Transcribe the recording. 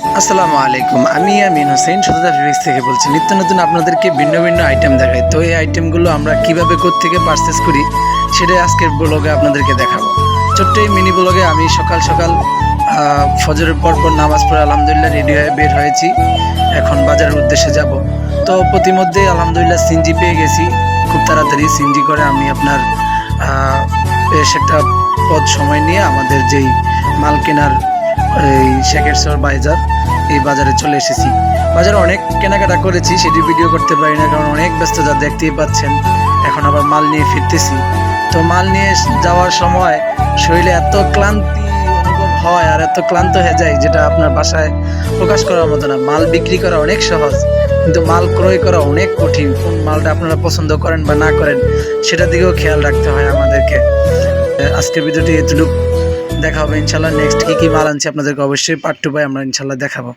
আসসালামু আলাইকুম। আমি আমিন হোসেন সততা ফেব্রিক্স থেকে বলছি। নিত্য নতুন আপনাদেরকে ভিন্ন ভিন্ন আইটেম দেখাই। তো এই আইটেমগুলো আমরা কিভাবে কোত্থেকে পারচেস করি সেটাই আজকের ব্লগে আপনাদেরকে দেখাবো। ছোট্ট এই মিনি ব্লগে আমি সকাল সকাল ফজরের পর নামাজ পড়ে আলহামদুলিল্লাহ রেডি হয়ে বের হয়েছি। এখন বাজারের উদ্দেশ্যে যাব। তো প্রতিমধ্যেই আলহামদুলিল্লাহ সিএনজি পেয়ে গেছি। খুব তাড়াতাড়ি সিএনজি করে আমি আপনার বেশ একটা পথ সময় নিয়ে আমাদের যেই মাল কেনার এই শেখেরচর বাজার, এই বাজারে চলে এসেছি। বাজারে অনেক কেনাকাটা করেছি, সেটি ভিডিও করতে পারি না কারণ অনেক ব্যস্ততা দেখতেই পাচ্ছেন। এখন আবার মাল নিয়ে ফিরতেছি। তো মাল নিয়ে যাওয়ার সময় শরীরে এত ক্লান্তি অনুভব হয় আর এত ক্লান্ত হয়ে যায় যেটা আপনার বাসায় প্রকাশ করার মতো না। মাল বিক্রি করা অনেক সহজ, কিন্তু মাল ক্রয় করা অনেক কঠিন। কোন মালটা আপনারা পছন্দ করেন বা না করেন সেটার দিকেও খেয়াল রাখতে হয় আমাদেরকে। আজকের ভিডিওটি এতটুকু, দেখা হবে ইনশাল্লাহ। নেক্সট কি মাল আনছি আপনাদেরকে অবশ্যই পার্ট 2 আমরা ইনশাল্লাহ দেখাবো।